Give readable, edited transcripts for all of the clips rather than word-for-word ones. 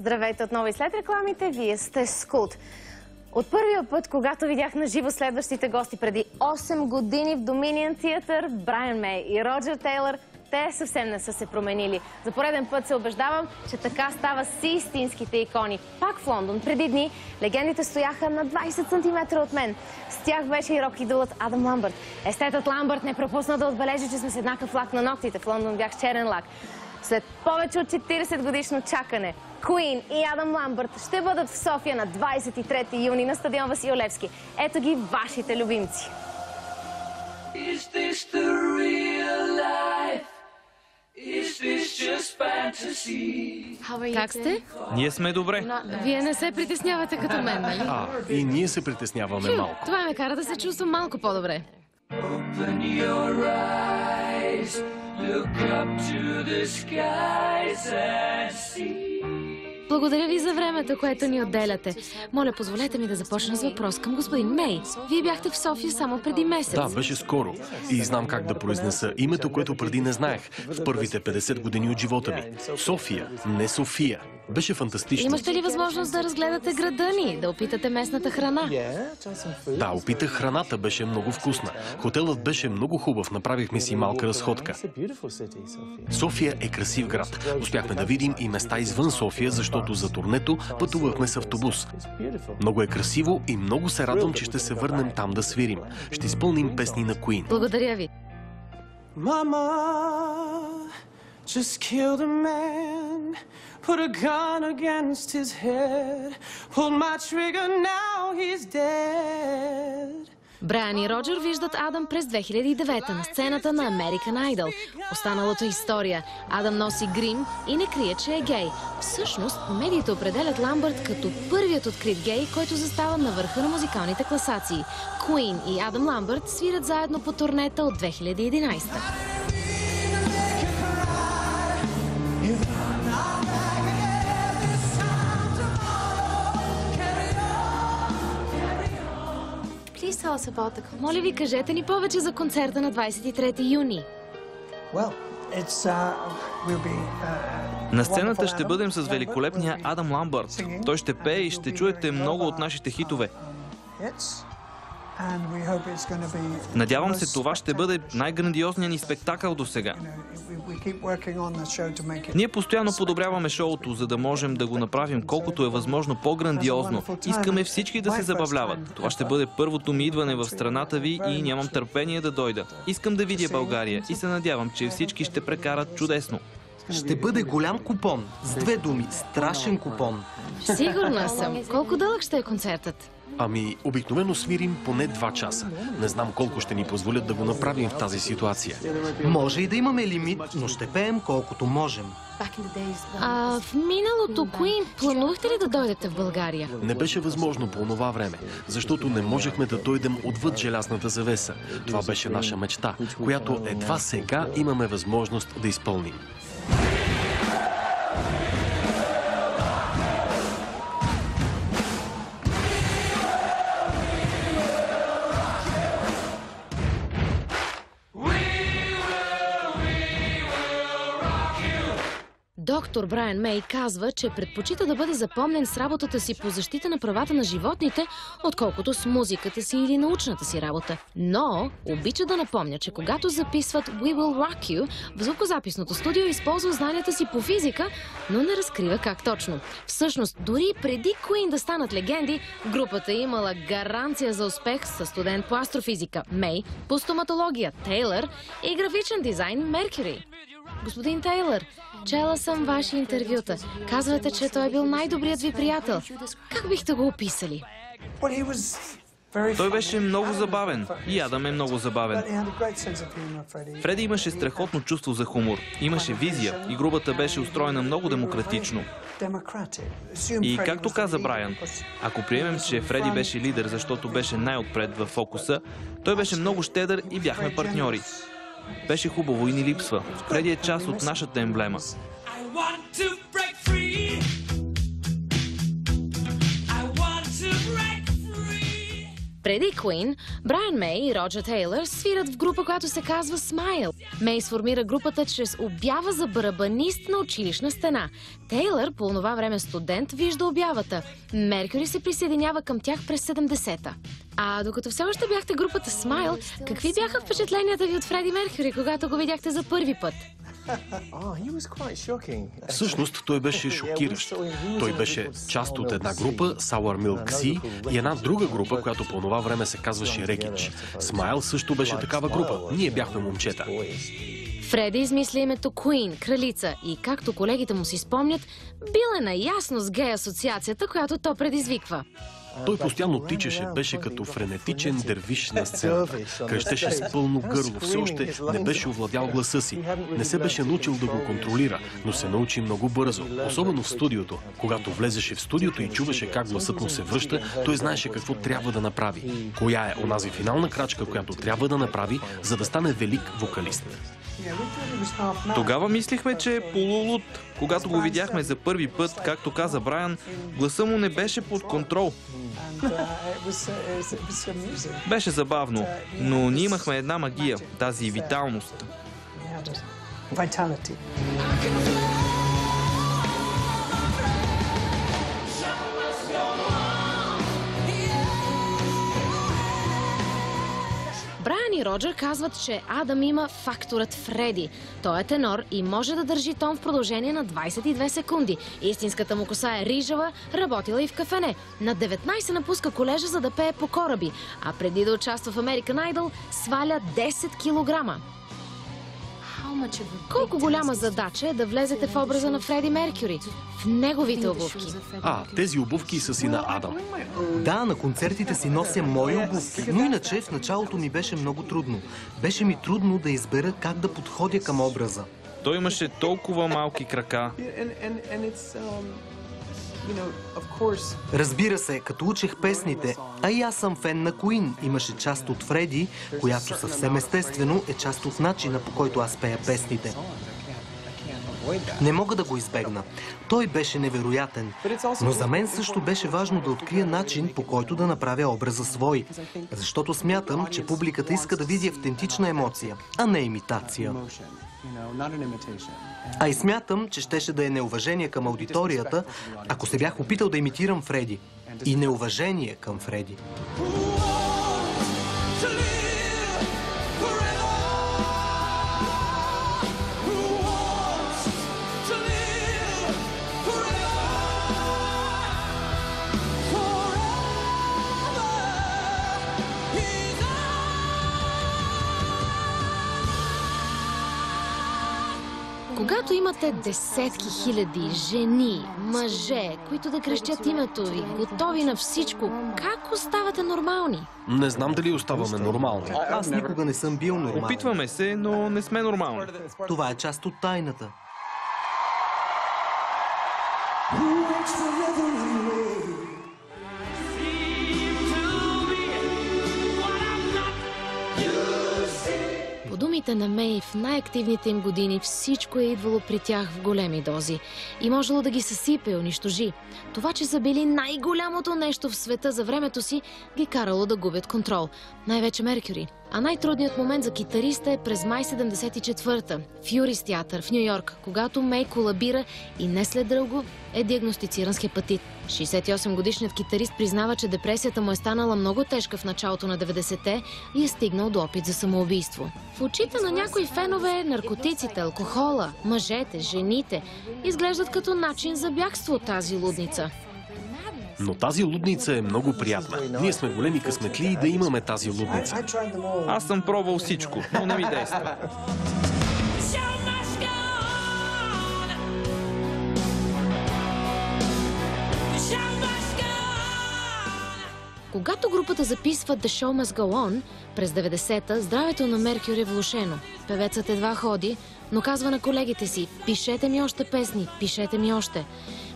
Здравейте отново и след рекламите, вие сте с Култ. От първия път, когато видях на живо следващите гости преди 8 години в Dominion Theatre, Брайан Мей и Роджер Тейлър, те съвсем не са се променили. За пореден път се убеждавам, че така става с истинските икони. Пак в Лондон преди дни легендите стояха на 20 см от мен. С тях беше и рок-идолът Адам Ламбърт. Естетът Ламбърт не пропусна да отбележи, че сме с еднакъв лак на ногтите. В Лондон бях с черен лак. След повече от 40 годишно чакане, Queen и Адам Ламбърт ще бъдат в София на 23 юни на стадион Васил Левски. Ето ги вашите любимци. Как сте? Ние сме добре. Вие не се притеснявате като мен, нали? И ние се притесняваме малко. Това ме кара да се чувствам малко по-добре. Благодаря ви за времето, което ни отделяте. Моля, позволете ми да започна с въпрос към господин Мей. Вие бяхте в София само преди месец. Да, беше скоро. И знам как да произнеса името, което преди не знаех в първите 50 години от живота ми. София, не София. Беше фантастично. Имахте ли възможност да разгледате града ни, да опитате местната храна? Да, опитах храната, беше много вкусна. Хотелът беше много хубав, направихме си малка разходка. София е красив град. Успяхме да видим и места извън София, защото за турнето пътувахме с автобус. Много е красиво и много се радвам, че ще се върнем там да свирим. Ще изпълним песни на Queen. Благодаря ви. Just killed a man, put a gun against his head, pulled my trigger, now he's dead. Брайан и Роджер виждат Адам през 2009 на сцената на American Idol. Останалото е история. Адам носи грим и не крие, че е гей. Всъщност, медиите определят Ламбърт като първият открит гей, който застава на върха на музикалните класации. Queen и Адам Ламбърт свирят заедно по турнета от 2011. Моля ви, кажете ни повече за концерта на 23 юни. На сцената ще бъдем с великолепния Адам Ламбърт. Той ще пее и ще чуете много от нашите хитове. Надявам се, това ще бъде най-грандиозният ни спектакъл досега. Ние постоянно подобряваме шоуто, за да можем да го направим колкото е възможно по-грандиозно. Искаме всички да се забавляват. Това ще бъде първото ми идване в страната ви и нямам търпение да дойда. Искам да видя България и се надявам, че всички ще прекарат чудесно. Ще бъде голям купон. С две думи. Страшен купон. Сигурна съм. Колко дълъг ще е концертът? Обикновено свирим поне 2 часа. Не знам колко ще ни позволят да го направим в тази ситуация. Може и да имаме лимит, но ще пеем колкото можем. В миналото, Queen, планувахте ли да дойдете в България? Не беше възможно по това време, защото не можехме да дойдем отвъд желязната завеса. Това беше наша мечта, която едва сега имаме възможност да изпълним. Доктор Брайан Мей казва, че предпочита да бъде запомнен с работата си по защита на правата на животните, отколкото с музиката си или научната си работа. Но обича да напомня, че когато записват We Will Rock You, в звукозаписното студио използва знанията си по физика, но не разкрива как точно. Всъщност, дори преди Queen да станат легенди, групата е имала гаранция за успех със студент по астрофизика Мей, по стоматология Тейлър и графичен дизайн Меркюри. Господин Тейлър, чела съм ваши интервюта. Казвате, че той е бил най-добрият ви приятел. Как бихте го описали? Той беше много забавен. И Адам е много забавен. Фреди имаше страхотно чувство за хумор. Имаше визия и групата беше устроена много демократично. И както каза Брайан, ако приемем, че Фреди беше лидер, защото беше най-отпред във фокуса, той беше много щедър и бяхме партньори. Беше хубаво и ни липсва. Фреди е част от нашата емблема. Преди Queen, Брайан Мей и Роджер Тейлър свират в група, която се казва Smile. Мей сформира групата чрез обява за барабанист на училищна стена. Тейлър, по това време студент, вижда обявата. Меркюри се присъединява към тях през 70-та. А докато все още бяхте групата Smile, какви бяха впечатленията ви от Фреди Меркюри, когато го видяхте за първи път? Всъщност той беше шокиращ. Той беше част от една група, Sour Milk Sea, и една друга група, която по това време се казваше Wreckage. Smile също беше такава група. Ние бяхме момчета. Фреди измисли името Queen, кралица, и както колегите му си спомнят, бил е наясно с гей асоциацията, която то предизвиква. Той постоянно тичаше, беше като френетичен дервиш на сцената. Крещеше с пълно гърло, все още не беше овладял гласа си. Не се беше научил да го контролира, но се научи много бързо, особено в студиото. Когато влезеше в студиото и чуваше как гласът му се връща, той знаеше какво трябва да направи. Коя е онази финална крачка, която трябва да направи, за да стане велик вокалист. Тогава мислихме, че е полулуд. Когато го видяхме за първи път, както каза Брайан, гласа му не беше под контрол. Беше забавно, но ние имахме една магия, тази виталност. Брайан и Роджер казват, че Адам има факторът Фреди. Той е тенор и може да държи тон в продължение на 22 секунди. Истинската му коса е рижава, работила и в кафене. На 19 напуска колежа, за да пее по кораби, а преди да участва в American Idol, сваля 10 килограма. Колко голяма задача е да влезете в образа на Фреди Меркюри, в неговите обувки? Тези обувки са си на Адам. Да, на концертите си нося мои обувки, но иначе в началото ми беше много трудно. Беше ми трудно да избера как да подходя към образа. Той имаше толкова малки крака. Разбира се, като учех песните, а и аз съм фен на Queen, имаше част от Фреди, която съвсем естествено е част от начина, по който аз пея песните. Не мога да го избегна. Той беше невероятен. Но за мен също беше важно да открия начин, по който да направя образа свой. Защото смятам, че публиката иска да види автентична емоция, а не имитация. А и смятам, че щеше да е неуважение към аудиторията, ако се бях опитал да имитирам Фреди. И неуважение към Фреди. Когато имате десетки хиляди жени, мъже, които да крещят името ви, готови на всичко, как оставате нормални? Не знам дали оставаме нормални. Аз никога не съм бил нормален. Опитваме се, но не сме нормални. Това е част от тайната. По думите на Мей, в най-активните им години всичко е идвало при тях в големи дози и можело да ги съсипе и унищожи. Това, че са били най-голямото нещо в света за времето си, ги карало да губят контрол. Най-вече Меркюри. А най-трудният момент за китариста е през май 74-та, в Юрис театър в Ню Йорк, когато Мей колабира и не след дълго е диагностициран с хепатит. 68-годишният китарист признава, че депресията му е станала много тежка в началото на 90-те и е стигнал до опит за самоубийство. В очите на някои фенове наркотиците, алкохола, мъжете, жените изглеждат като начин за бягство от тази лудница. Но тази лудница е много приятна. Ние сме големи късметли да имаме тази лудница. Аз съм пробвал всичко, но не ми действа. Когато групата записва The Show Must Go On през 90-та, здравето на Меркюри е влошено. Певецът едва ходи, но казва на колегите си: пишете ми още песни, пишете ми още.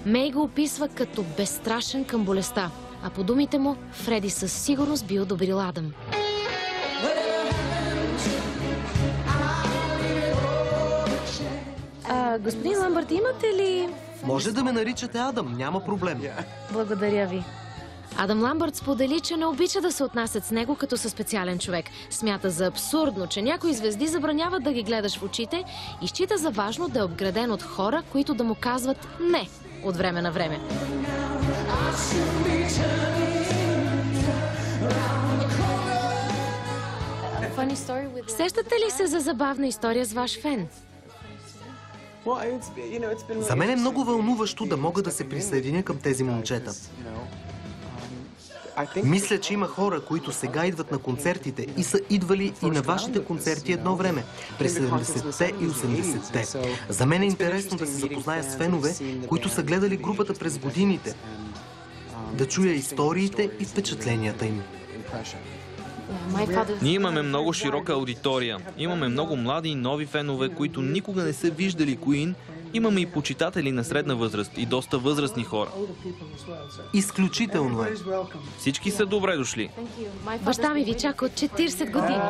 Мей го описва като безстрашен към болестта, а по думите му, Фреди със сигурност би одобрил Адам. Господин Ламбърт, имате ли... Може да ме наричате Адам, няма проблем. Благодаря ви. Адам Ламбърт сподели, че не обича да се отнасят с него като със специален човек. Смята за абсурдно, че някои звезди забраняват да ги гледаш в очите и счита за важно да е обграден от хора, които да му казват «не» от време на време. Сещате ли се за забавна история с ваш фен? За мен е много вълнуващо да мога да се присъединя към тези момчета. Мисля, че има хора, които сега идват на концертите и са идвали и на вашите концерти едно време, през 70-те и 80-те. За мен е интересно да се запозная с фенове, които са гледали групата през годините, да чуя историите и впечатленията им. Ние имаме много широка аудитория. Имаме много млади и нови фенове, които никога не са виждали Queen. Имаме и почитатели на средна възраст и доста възрастни хора. Изключително е. Всички са добре дошли. Баща ми ви чака от 40 години.